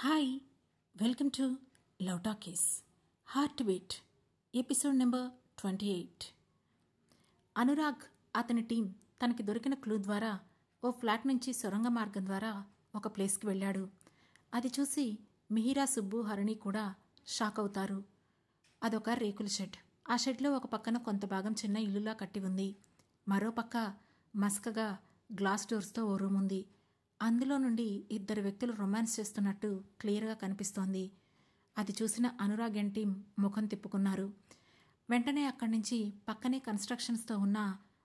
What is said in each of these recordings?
Hi, welcome to love talkies heart beat episode number 28. Anurag అతని team తనకి దొరికిన clue ద్వారా ఓ ఫ్లాట్ నుంచి సొరంగ మార్గం ద్వారా ఒక ప్లేస్కి వెళ్ళాడు. అది చూసి మిహిరా, సుబ్బు, హరిణి కూడా షాక్ అవుతారు. అదొక రేకుల షెడ్. ఆ షెడ్లో ఒక పక్కన కొంత భాగం చిన్న ఇల్లులా కట్టి ఉంది. మరో పక్క మసకగా గ్లాస్ డోర్స్తో ఓ రూమ్ ఉంది. అందులో నుండి ఇద్దరు వ్యక్తులు రొమాన్స్ చేస్తున్నట్టు క్లియర్గా కనిపిస్తోంది. అది చూసిన అనురాగ్ అండ్ టీం ముఖం తిప్పుకున్నారు. వెంటనే అక్కడి నుంచి పక్కనే కన్స్ట్రక్షన్స్తో ఉన్న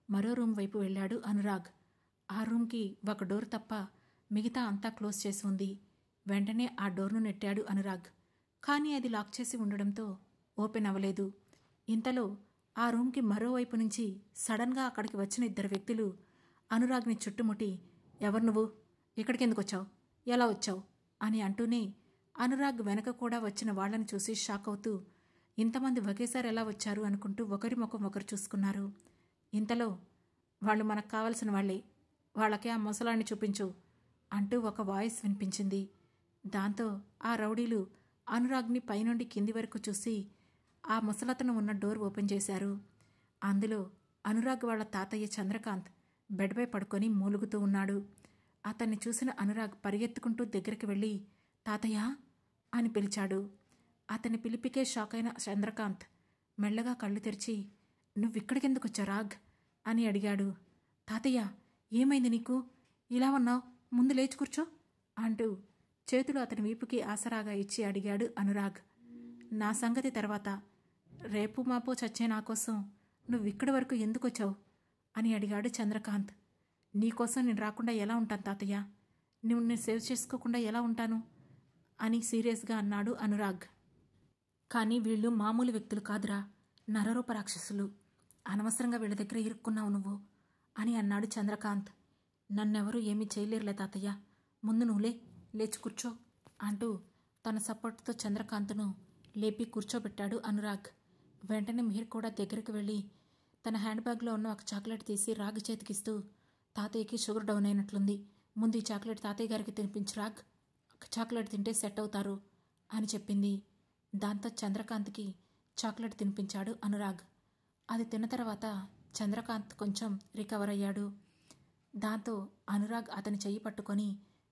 మరో రూమ్ వైపు వెళ్ళాడు అనురాగ్. ఆ రూమ్కి ఒక డోర్ తప్ప మిగతా అంతా క్లోజ్ చేసి ఉంది. వెంటనే ఆ డోర్ను నెట్టాడు అనురాగ్. కానీ అది లాక్ చేసి ఉండడంతో ఓపెన్ అవ్వలేదు. ఇంతలో ఆ రూమ్కి మరోవైపు నుంచి సడన్గా అక్కడికి వచ్చిన ఇద్దరు వ్యక్తులు అనురాగ్ని చుట్టుముట్టి, ఎవరు నువ్వు, ఇక్కడికి ఎందుకు వచ్చావు, ఎలా వచ్చావు అని అంటూనే అనురాగ్ వెనక కూడా వచ్చిన వాళ్లను చూసి షాక్ అవుతూ, ఇంతమంది ఒకేసారి ఎలా వచ్చారు అనుకుంటూ ఒకరి ముఖం ఒకరు చూసుకున్నారు. ఇంతలో వాళ్ళు మనకు కావలసిన వాళ్లే, వాళ్ళకే ఆ ముసలాన్ని చూపించు అంటూ ఒక వాయిస్ వినిపించింది. దాంతో ఆ రౌడీలు అనురాగ్ని పైనుండి కింది వరకు చూసి ఆ ముసలతను ఉన్న డోర్ ఓపెన్ చేశారు. అందులో అనురాగ్ వాళ్ళ తాతయ్య చంద్రకాంత్ బెడ్పై పడుకొని మూలుగుతూ ఉన్నాడు. అతన్ని చూసిన అనురాగ్ పరిగెత్తుకుంటూ దగ్గరికి వెళ్ళి, తాతయ్య అని పిలిచాడు. అతని పిలిపికే షాక్ అయిన చంద్రకాంత్ మెల్లగా కళ్ళు తెరిచి, నువ్విక్కడికెందుకు వచ్చా రాగ్ అని అడిగాడు. తాతయ్య, ఏమైంది నీకు, ఇలా ఉన్నావు, ముందు లేచి కూర్చో అంటూ చేతులు అతని వీపుకి ఆసరాగా ఇచ్చి అడిగాడు అనురాగ్. నా సంగతి తర్వాత, రేపు మాపో చచ్చే నా కోసం నువ్విక్కడి వరకు ఎందుకు వచ్చావు అని అడిగాడు చంద్రకాంత్. నీకోసం నేను రాకుండా ఎలా ఉంటాను తాతయ్య, నువ్వు నేను సేవ్ చేసుకోకుండా ఎలా ఉంటాను అని సీరియస్గా అన్నాడు అనురాగ్. కానీ వీళ్ళు మామూలు వ్యక్తులు కాదురా, నరరూప రాక్షసులు. అనవసరంగా వీళ్ళ దగ్గర ఇరుక్కున్నావు నువ్వు అని అన్నాడు చంద్రకాంత్. నన్నెవరూ ఏమీ చేయలేరులే తాతయ్య, ముందు నువ్వులే, లేచి కూర్చో అంటూ తన సపోర్ట్తో చంద్రకాంత్ను లేపి కూర్చోబెట్టాడు అనురాగ్. వెంటనే మిహిర్ కూడా దగ్గరికి వెళ్ళి తన హ్యాండ్ బ్యాగ్లో ఉన్న ఒక చాక్లెట్ తీసి రాగ్ చేతికిస్తూ, తాతయ్యకి షుగర్ డౌన్ అయినట్లుంది, ముందు ఈ చాక్లెట్ తాతయ్య గారికి తినిపించు రాగ్, చాక్లెట్ తింటే సెట్ అవుతారు అని చెప్పింది. దాంతో చంద్రకాంత్కి చాక్లెట్ తినిపించాడు అనురాగ్. అది తిన్న తర్వాత చంద్రకాంత్ కొంచెం రికవర్ అయ్యాడు. దాంతో అనురాగ్ అతని చెయ్యి పట్టుకొని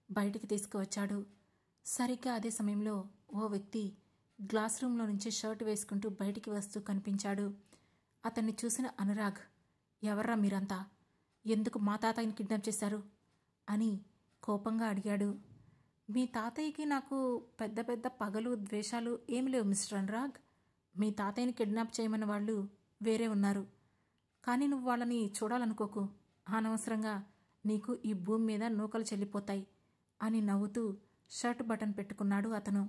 బయటికి తీసుకువచ్చాడు. సరిగ్గా అదే సమయంలో ఓ వ్యక్తి గ్లాస్ రూమ్లో నుంచి షర్ట్ వేసుకుంటూ బయటికి వస్తూ కనిపించాడు. అతన్ని చూసిన అనురాగ్, ఎవర్రా మీరంతా, ఎందుకు మా తాతయ్యని కిడ్నాప్ చేశారు అని కోపంగా అడిగాడు. మీ తాతయ్యకి నాకు పెద్ద పెద్ద పగలు ద్వేషాలు ఏమి లేవు మిస్టర్ అనురాగ్. మీ తాతయ్యని కిడ్నాప్ చేయమన్న వాళ్ళు వేరే ఉన్నారు. కానీ నువ్వు వాళ్ళని చూడాలనుకోకు, అనవసరంగా నీకు ఈ భూమి మీద నూకలు చెల్లిపోతాయి అని నవ్వుతూ షర్ట్ బటన్ పెట్టుకున్నాడు అతను.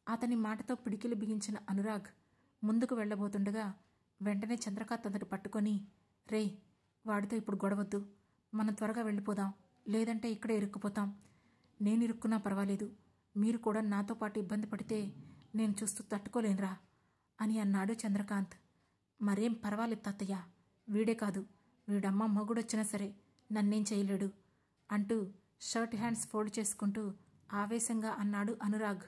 అతని మాటతో పిడికిలు బిగించిన అనురాగ్ ముందుకు వెళ్లబోతుండగా వెంటనే చంద్రకాంత్ అతను పట్టుకొని, రేయ్, వాడితో ఇప్పుడు గొడవద్దు, మనం త్వరగా వెళ్ళిపోదాం, లేదంటే ఇక్కడే ఇరుక్కుపోతాం. నేను ఇరుక్కున్నా పర్వాలేదు, మీరు కూడా నాతో పాటు ఇబ్బంది పడితే నేను చూస్తూ తట్టుకోలేనురా అని అన్నాడు చంద్రకాంత్. మరేం పర్వాలేదు తాతయ్య, వీడే కాదు, వీడమ్మ మొగుడొచ్చినా సరే నన్నేం చేయలేడు అంటూ షర్ట్ హ్యాండ్స్ ఫోల్డ్ చేసుకుంటూ ఆవేశంగా అన్నాడు అనురాగ్.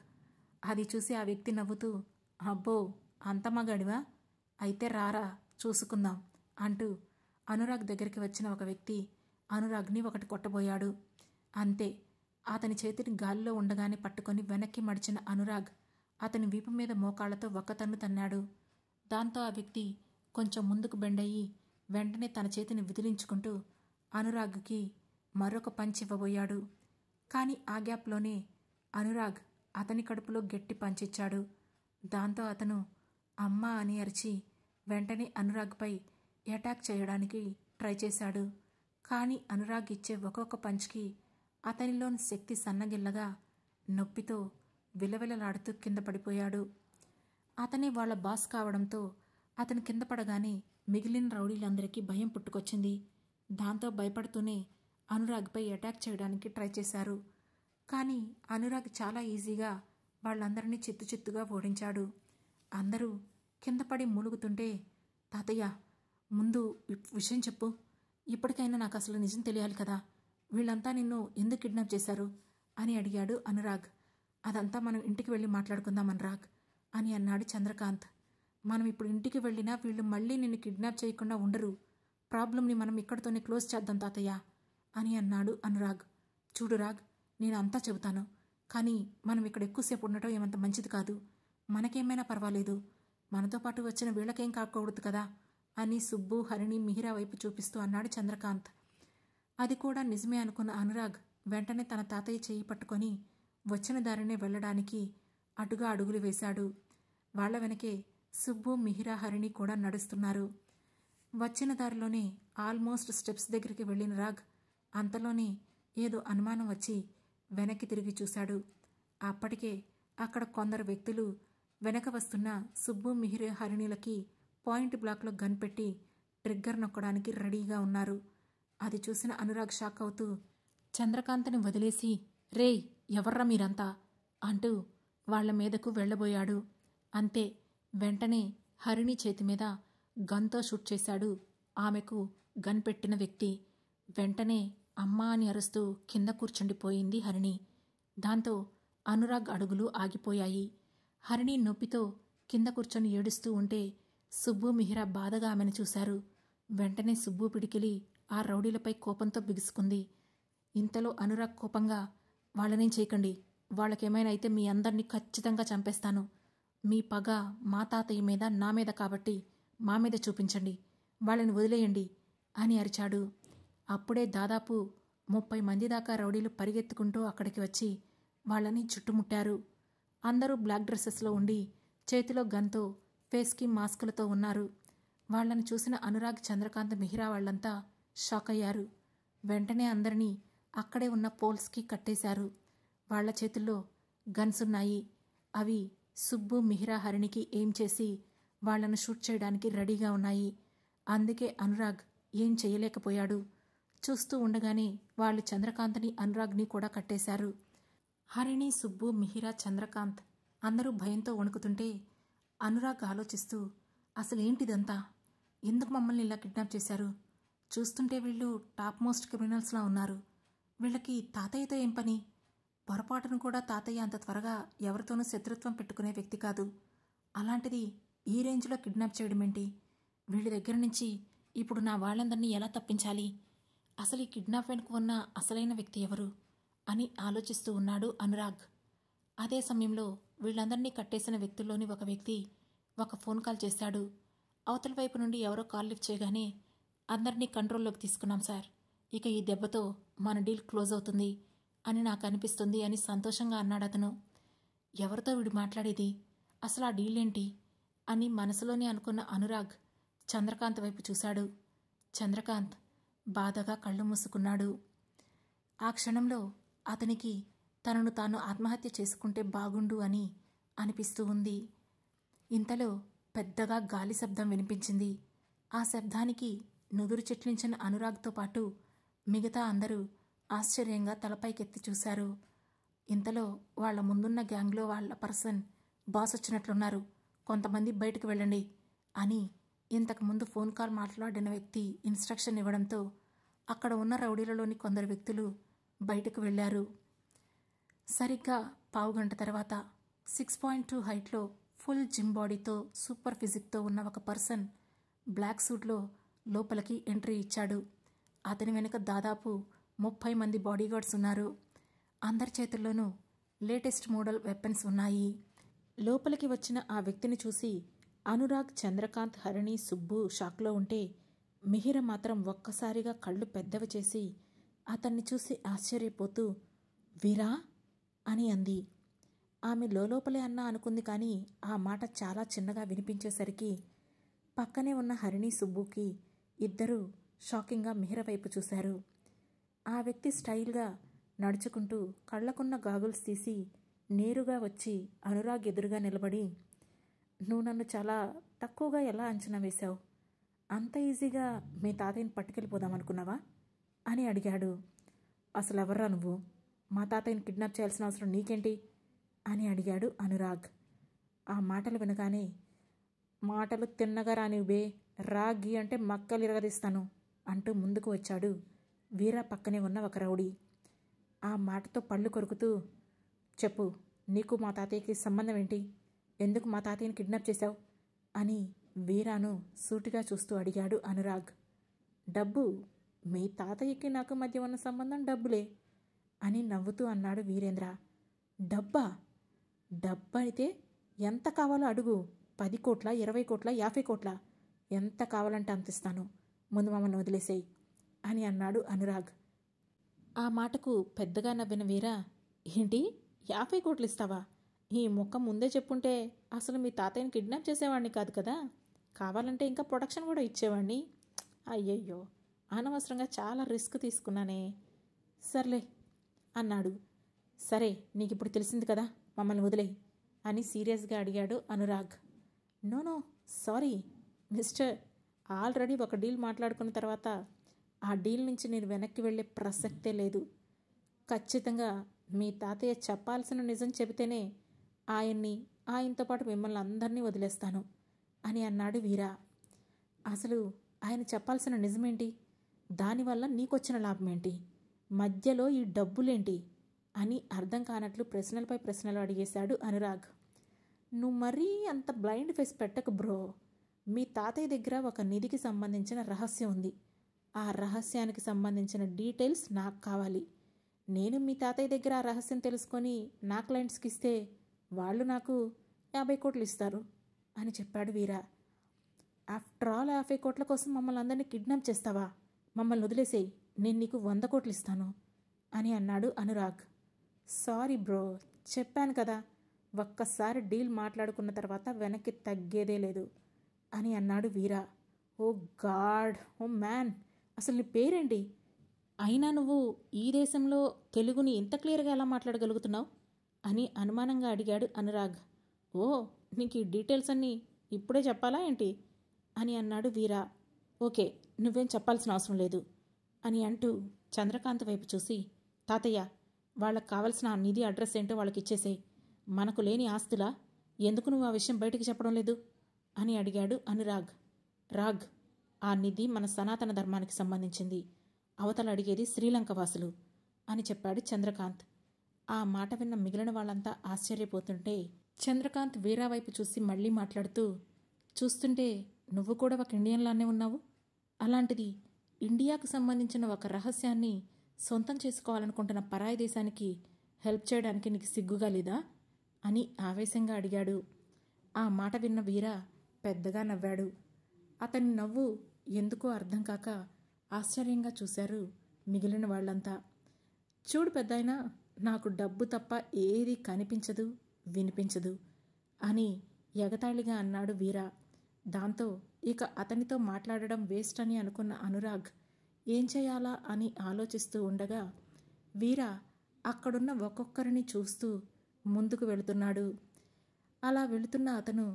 అది చూసి ఆ వ్యక్తి నవ్వుతూ, అబ్బో అంత మగాడివా, అయితే రారా చూసుకుందాం అంటూ అనురాగ్ దగ్గరికి వచ్చిన ఒక వ్యక్తి అనురాగ్ని ఒకటి కొట్టబోయాడు. అంతే, అతని చేతిని గాలిలో ఉండగానే పట్టుకొని వెనక్కి మడిచిన అనురాగ్ అతని వీపు మీద మోకాళ్లతో ఒక్క తన్ను తన్నాడు. దాంతో ఆ వ్యక్తి కొంచెం ముందుకు బెండయ్యి వెంటనే తన చేతిని విదిలించుకుంటూ అనురాగ్కి మరొక పంచ్ ఇవ్వబోయాడు. కానీ ఆ గ్యాప్లోనే అనురాగ్ అతని కడుపులో గట్టి పంచిచ్చాడు. దాంతో అతను అమ్మా అని అరిచి వెంటనే అనురాగ్పై అటాక్ చేయడానికి ట్రై చేశాడు. కానీ అనురాగ్ ఇచ్చే ఒక్కొక్క పంచ్కి అతనిలోని శక్తి సన్నగిల్లగా నొప్పితో విలవిలలాడుతూ కింద పడిపోయాడు. అతనే వాళ్ల బాస్ కావడంతో అతను కింద పడగానే మిగిలిన రౌడీలందరికీ భయం పుట్టుకొచ్చింది. దాంతో భయపడుతూనే అనురాగ్పై అటాక్ చేయడానికి ట్రై చేశారు. కానీ అనురాగ్ చాలా ఈజీగా వాళ్ళందరినీ చిత్తుచిత్తుగా ఓడించాడు. అందరూ కింద పడి మూలుగుతుంటే, తాతయ్య, ముందు విషయం చెప్పు, ఇప్పటికైనా నాకు అసలు నిజం తెలియాలి కదా, వీళ్ళంతా నిన్ను ఎందుకు కిడ్నాప్ చేశారు అని అడిగాడు అనురాగ్. అదంతా మనం ఇంటికి వెళ్ళి మాట్లాడుకుందాం అనురాగ్ అని అన్నాడు చంద్రకాంత్. మనం ఇప్పుడు ఇంటికి వెళ్ళినా వీళ్ళు మళ్ళీ నిన్ను కిడ్నాప్ చేయకుండా ఉండరు. ప్రాబ్లంని మనం ఇక్కడితోనే క్లోజ్ చేద్దాం తాతయ్య అని అన్నాడు అనురాగ్. చూడు రాగ్, నేను అంతా చెబుతాను, కానీ మనం ఇక్కడ ఎక్కువసేపు ఉండటం ఏమంత మంచిది కాదు. మనకేమైనా పర్వాలేదు, మనతో పాటు వచ్చిన వీళ్ళకేం కాకూడదు కదా అని సుబ్బు, హరిణి, మిహిరా వైపు చూపిస్తూ అన్నాడు చంద్రకాంత్. అది కూడా నిజమే అనుకున్న అనురాగ్ వెంటనే తన తాతయ్య చేయి పట్టుకొని వచ్చిన దారినే వెళ్ళడానికి అటుగా అడుగులు వేశాడు. వాళ్ల వెనకే సుబ్బు, మిహిరా, హరిణి కూడా నడుస్తున్నారు. వచ్చిన దారిలోనే ఆల్మోస్ట్ స్టెప్స్ దగ్గరికి వెళ్ళిన రాగ్ అంతలోనే ఏదో అనుమానం వచ్చి వెనక్కి తిరిగి చూశాడు. అప్పటికే అక్కడ కొందరు వ్యక్తులు వెనక వస్తున్న సుబ్బు, మిహిరా, హరిణిలకి పాయింట్ బ్లాక్లో గన్ పెట్టి ట్రిగ్గర్ నొక్కడానికి రెడీగా ఉన్నారు. అది చూసిన అనురాగ్ షాక్ అవుతూ చంద్రకాంత్ని వదిలేసి, రేయ్ ఎవర్రా మీరంతా అంటూ వాళ్ల మీదకు వెళ్లబోయాడు. అంతే, వెంటనే హరిణి చేతి మీద గన్తో షూట్ చేశాడు ఆమెకు గన్ పెట్టిన వ్యక్తి. వెంటనే అమ్మా అని అరుస్తూ కింద కూర్చుండిపోయింది హరిణి. దాంతో అనురాగ్ అడుగులు ఆగిపోయాయి. హరిణి నొప్పితో కింద కూర్చొని ఏడుస్తూ ఉంటే సుబ్బు, మిహిరా బాధగా ఆమెను చూశారు. వెంటనే సుబ్బు పిడికిలి ఆ రౌడీలపై కోపంతో బిగుసుకుంది. ఇంతలో అనురాగ్ కోపంగా, వాళ్ళనేం చేయకండి, వాళ్ళకేమైనా అయితే మీ అందరినీ ఖచ్చితంగా చంపేస్తాను. మీ పగ మా తాతయ్య మీద, నా మీద కాబట్టి మా మీద చూపించండి, వాళ్ళని వదిలేయండి అని అరిచాడు. అప్పుడే దాదాపు 30 మంది దాకా రౌడీలు పరిగెత్తుకుంటూ అక్కడికి వచ్చి వాళ్ళని చుట్టుముట్టారు. అందరూ బ్లాక్ డ్రెస్సెస్లో ఉండి చేతిలో గన్తో, ఫేస్కి మాస్కులతో ఉన్నారు. వాళ్లను చూసిన అనురాగ్, చంద్రకాంత్, మిహిరా వాళ్లంతా షాక్ అయ్యారు. వెంటనే అందరినీ అక్కడే ఉన్న పోల్స్కి కట్టేశారు. వాళ్ల చేతుల్లో గన్స్ ఉన్నాయి. అవి సుబ్బు, మిహిరా, హరిణికి ఏం చేసి వాళ్లను షూట్ చేయడానికి రెడీగా ఉన్నాయి. అందుకే అనురాగ్ ఏం చేయలేకపోయాడు. చూస్తూ ఉండగానే వాళ్ళు చంద్రకాంత్ని, అనురాగ్ని కూడా కట్టేశారు. హరిణి, సుబ్బు, మిహిరా, చంద్రకాంత్ అందరూ భయంతో వణుకుతుంటే అనురాగ్ ఆలోచిస్తూ, అసలేంటిదంతా, ఎందుకు మమ్మల్ని ఇలా కిడ్నాప్ చేశారు? చూస్తుంటే వీళ్ళు టాప్ మోస్ట్ క్రిమినల్స్లా ఉన్నారు. వీళ్ళకి తాతయ్యతో ఏం పని? పొరపాటును కూడా తాతయ్య అంత త్వరగా ఎవరితోనూ శత్రుత్వం పెట్టుకునే వ్యక్తి కాదు. అలాంటిది ఈ రేంజ్లో కిడ్నాప్ చేయడమేంటి? వీళ్ళ దగ్గర నుంచి ఇప్పుడు నా వాళ్ళందరినీ ఎలా తప్పించాలి? అసలు ఈ కిడ్నాప్ వెనుక ఉన్న అసలైన వ్యక్తి ఎవరు అని ఆలోచిస్తూ ఉన్నాడు అనురాగ్. అదే సమయంలో వీళ్ళందరినీ కట్టేసిన వ్యక్తుల్లోని ఒక వ్యక్తి ఒక ఫోన్ కాల్ చేశాడు. అవతల వైపు నుండి ఎవరో కాల్ లిఫ్ట్ చేయగానే, అందరినీ కంట్రోల్లోకి తీసుకున్నాం సార్, ఇక ఈ దెబ్బతో మన డీల్ క్లోజ్ అవుతుంది అని నాకు అనిపిస్తుంది అని సంతోషంగా అన్నాడు అతను. ఎవరితో వీడు మాట్లాడేది, అసలు ఆ డీల్ ఏంటి అని మనసులోనే అనుకున్న అనురాగ్ చంద్రకాంత్ వైపు చూశాడు. చంద్రకాంత్ బాధగా కళ్ళు మూసుకున్నాడు. ఆ క్షణంలో అతనికి తనను తాను ఆత్మహత్య చేసుకుంటే బాగుండు అని అనిపిస్తూ ఉంది. ఇంతలో పెద్దగా గాలి శబ్దం వినిపించింది. ఆ శబ్దానికి నుదురు చెట్లించిన అనురాగ్తో పాటు మిగతా అందరూ ఆశ్చర్యంగా తలపైకెత్తి చూశారు. ఇంతలో వాళ్ల ముందున్న గ్యాంగ్లో వాళ్ల పర్సన్, బాస్ వచ్చినట్లున్నారు, కొంతమంది బయటకు వెళ్ళండి అని ఇంతకుముందు ఫోన్ కాల్ మాట్లాడిన వ్యక్తి ఇన్స్ట్రక్షన్ ఇవ్వడంతో అక్కడ ఉన్న రౌడీలలోని కొందరు వ్యక్తులు బయటకు వెళ్లారు. సరిగ్గా పావుగంట తర్వాత 6.2 హైట్లో ఫుల్ జిమ్ బాడీతో, సూపర్ ఫిజిక్తో ఉన్న ఒక పర్సన్ బ్లాక్ సూట్లో లోపలికి ఎంట్రీ ఇచ్చాడు. అతని వెనుక దాదాపు 30 మంది బాడీగార్డ్స్ ఉన్నారు. అందరి చేతుల్లోనూ లేటెస్ట్ మోడల్ వెపన్స్ ఉన్నాయి. లోపలికి వచ్చిన ఆ వ్యక్తిని చూసి అనురాగ్, చంద్రకాంత్, హరిణి, సుబ్బు షాక్లో ఉంటే మిహిర మాత్రం ఒక్కసారిగా కళ్ళు పెద్దవి చేసి అతన్ని చూసి ఆశ్చర్యపోతూ, వీరా అని అంది. ఆమె లోపలే అన్నా అనుకుంది, కానీ ఆ మాట చాలా చిన్నగా వినిపించేసరికి పక్కనే ఉన్న హరిణి, సుబ్బుకి ఇద్దరూ షాకింగ్గా మిహిర వైపు చూశారు. ఆ వ్యక్తి స్టైల్గా నడుచుకుంటూ కళ్లకున్న గాగుల్స్ తీసి నేరుగా వచ్చి అనురాగ్ ఎదురుగా నిలబడి, నువ్వు నన్ను చాలా తక్కువగా ఎలా అంచనా వేశావు? అంత ఈజీగా మీ తాతయ్యని పట్టుకెళ్ళిపోదామనుకున్నావా అని అడిగాడు. అసలు ఎవర్రా నువ్వు? మా తాతయ్యని కిడ్నాప్ చేయాల్సిన అవసరం నీకేంటి అని అడిగాడు అనురాగ్. ఆ మాటలు వినగానే, మాటలు తిన్నగా రానివ్వే, రాగి అంటే మక్కలు ఇరగదీస్తాను అంటూ ముందుకు వచ్చాడు వీరా పక్కనే ఉన్న ఒక రౌడీ. ఆ మాటతో పళ్ళు కొరుకుతూ, చెప్పు, నీకు మా తాతయ్యకి సంబంధం ఏంటి? ఎందుకు మా తాతయ్యని కిడ్నాప్ చేశావు అని వీరాను సూటిగా చూస్తూ అడిగాడు అనురాగ్. డబ్బు. మీ తాతయ్యకి నాకు మధ్య ఉన్న సంబంధం డబ్బులే అని నవ్వుతూ అన్నాడు వీరేంద్ర. డబ్బా? డబ్బైతే ఎంత కావాలో అడుగు. 10 కోట్ల, 20 కోట్ల, 50 కోట్ల, ఎంత కావాలంటే అంత ఇస్తాను. ముందు మమ్మల్ని వదిలేసేయి అని అన్నాడు అనురాగ్. ఆ మాటకు పెద్దగా నవ్విన వీరా, ఏంటి 50 కోట్లు ఇస్తావా? ఈ ముఖం ముందే చెప్పుంటే అసలు మీ తాతయ్యని కిడ్నాప్ చేసేవాడిని కాదు కదా. కావాలంటే ఇంకా ప్రొటెక్షన్ కూడా ఇచ్చేవాడిని. అయ్యయ్యో, అనవసరంగా చాలా రిస్క్ తీసుకున్నానే. సర్లే అన్నాడు. సరే, నీకు ఇప్పుడు తెలిసింది కదా, మమ్మల్ని వదిలేయి అని సీరియస్గా అడిగాడు Anurag. No sorry mister, already ఒక డీల్ మాట్లాడుకున్న తర్వాత ఆ డీల్ నుంచి నేను వెనక్కి వెళ్ళే ప్రసక్తే లేదు. ఖచ్చితంగా మీ తాతయ్య చెప్పాల్సిన నిజం చెబితేనే ఆయనతో పాటు మిమ్మల్ని అందరినీ వదిలేస్తాను అని అన్నాడు వీరా. అసలు ఆయన చెప్పాల్సిన నిజమేంటి? దానివల్ల నీకొచ్చిన లాభం ఏంటి? మధ్యలో ఈ డబ్బులేంటి అని అర్థం కానట్లు ప్రశ్నలపై ప్రశ్నలు అడిగేశాడు అనురాగ్. నువ్వు మరీ అంత బ్లైండ్ ఫేస్ పెట్టకు బ్రో. మీ తాతయ్య దగ్గర ఒక నిధికి సంబంధించిన రహస్యం ఉంది. ఆ రహస్యానికి సంబంధించిన డీటెయిల్స్ నాకు కావాలి. నేను మీ తాతయ్య దగ్గర ఆ రహస్యం తెలుసుకొని నా క్లయింట్స్కి ఇస్తే వాళ్ళు నాకు 50 కోట్లు ఇస్తారు అని చెప్పాడు వీరా. ఆఫ్టర్ ఆల్ 50 కోట్ల కోసం మమ్మల్ని అందరినీ కిడ్నాప్ చేస్తావా? మమ్మల్ని వదిలేసేయి, నేను నీకు 100 కోట్లు ఇస్తాను అని అన్నాడు అనురాగ్. సారీ బ్రో, చెప్పాను కదా, ఒక్కసారి డీల్ మాట్లాడుకున్న తర్వాత వెనక్కి తగ్గేదే లేదు అని అన్నాడు వీరా. ఓ గాడ్, ఓ మ్యాన్, అసలు నీ పేరేంటి? అయినా నువ్వు ఈ దేశంలో తెలుగుని ఇంత క్లియర్గా ఎలా మాట్లాడగలుగుతున్నావు అని అనుమానంగా అడిగాడు అనురాగ్. ఓ, నీకు ఈ డీటెయిల్స్ అన్నీ ఇప్పుడే చెప్పాలా ఏంటి అని అన్నాడు వీరా. ఓకే, నువ్వేం చెప్పాల్సిన అవసరం లేదు అని అంటూ చంద్రకాంత్ వైపు చూసి, తాతయ్య, వాళ్ళకి కావలసిన ఆ నిధి అడ్రస్ ఏంటో వాళ్ళకి ఇచ్చేసేయి. మనకు లేని ఆస్తులా? ఎందుకు నువ్వు ఆ విషయం బయటికి చెప్పడం లేదు అని అడిగాడు అనురాగ్. రాగ్, ఆ నిధి మన సనాతన ధర్మానికి సంబంధించింది. అవతల అడిగేది శ్రీలంక వాసులు అని చెప్పాడు చంద్రకాంత్. ఆ మాట విన్న మిగిలిన వాళ్ళంతా ఆశ్చర్యపోతుంటే చంద్రకాంత్ వీరా వైపు చూసి మళ్ళీ మాట్లాడుతూ, చూస్తుంటే నువ్వు కూడా ఒక ఇండియన్లానే ఉన్నావు. అలాంటిది ఇండియాకు సంబంధించిన ఒక రహస్యాన్ని సొంతం చేసుకోవాలనుకుంటున్న పరాయి దేశానికి హెల్ప్ చేయడానికి నీకు సిగ్గుగా లేదా అని ఆవేశంగా అడిగాడు. ఆ మాట విన్న వీరా పెద్దగా నవ్వాడు. అతని నవ్వు ఎందుకో అర్థం కాక ఆశ్చర్యంగా చూశారు మిగిలిన వాళ్ళంతా. చూడు పెద్దాయనా, నాకు డబ్బు తప్ప ఏది కనిపించదు, వినిపించదు అని ఎగతాళిగా అన్నాడు వీరా. దాంతో ఇక అతనితో మాట్లాడడం వేస్ట్ అని అనుకున్న అనురాగ్ ఏం చేయాలా అని ఆలోచిస్తూ ఉండగా వీరా అక్కడున్న ఒక్కొక్కరిని చూస్తూ ముందుకు వెళుతున్నాడు. అలా వెళుతున్న అతను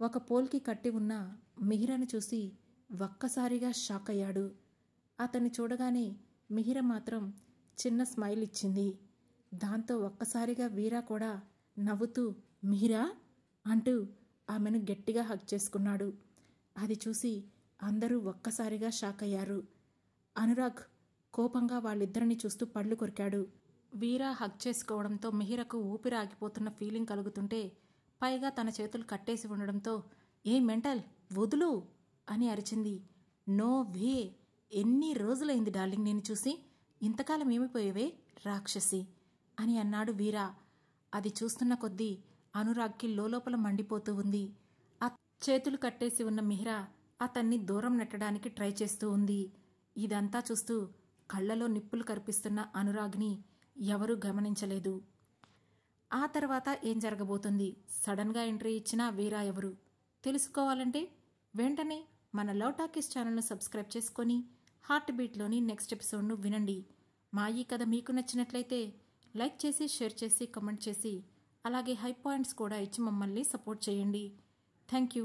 ఒక పోల్కి కట్టి ఉన్న మిహిరను చూసి ఒక్కసారిగా షాక్ అయ్యాడు. అతన్ని చూడగానే మిహిర మాత్రం చిన్న స్మైల్ ఇచ్చింది. దాంతో ఒక్కసారిగా వీరా కూడా నవ్వుతూ మిహిరా అంటూ ఆమెను గట్టిగా హగ్ చేసుకున్నాడు. అది చూసి అందరూ ఒక్కసారిగా షాక్ అయ్యారు. అనురాగ్ కోపంగా వాళ్ళిద్దరిని చూస్తూ పళ్ళు కొరికాడు. వీరా హగ్ చేసుకోవడంతో మిహిరకు ఊపిరి ఆగిపోతున్న ఫీలింగ్ కలుగుతుంటే పైగా తన చేతులు కట్టేసి ఉండడంతో ఏ మెంటల్, వదులు అని అరిచింది. నో వే, ఎన్ని రోజులైంది డార్లింగ్ నేను చూసి, ఇంతకాలం ఏమైపోయేవే రాక్షసి అని అన్నాడు వీరా. అది చూస్తున్న కొద్దీ అనురాగ్కి లోపల మండిపోతూ ఉంది. ఆ చేతులు కట్టేసి ఉన్న మిహిరా అతన్ని దూరం నెట్టడానికి ట్రై చేస్తూ ఉంది. ఇదంతా చూస్తూ కళ్ళలో నిప్పులు కరిపిస్తున్న అనురాగ్ని ఎవరూ గమనించలేదు. ఆ తర్వాత ఏం జరగబోతుంది, సడన్గా ఎంట్రీ ఇచ్చిన వీరా ఎవరు తెలుసుకోవాలంటే వెంటనే మన లవ్ టాకీస్ ఛానల్ను సబ్స్క్రైబ్ చేసుకొని హార్ట్ బీట్లోని నెక్స్ట్ ఎపిసోడ్ను వినండి. మా ఈ కథ మీకు నచ్చినట్లయితే లైక్ చేసి, షేర్ చేసి, కామెంట్ చేసి, అలాగే హై పాయింట్స్ కూడా ఇచ్చి మమ్మల్ని సపోర్ట్ చేయండి. Thank you.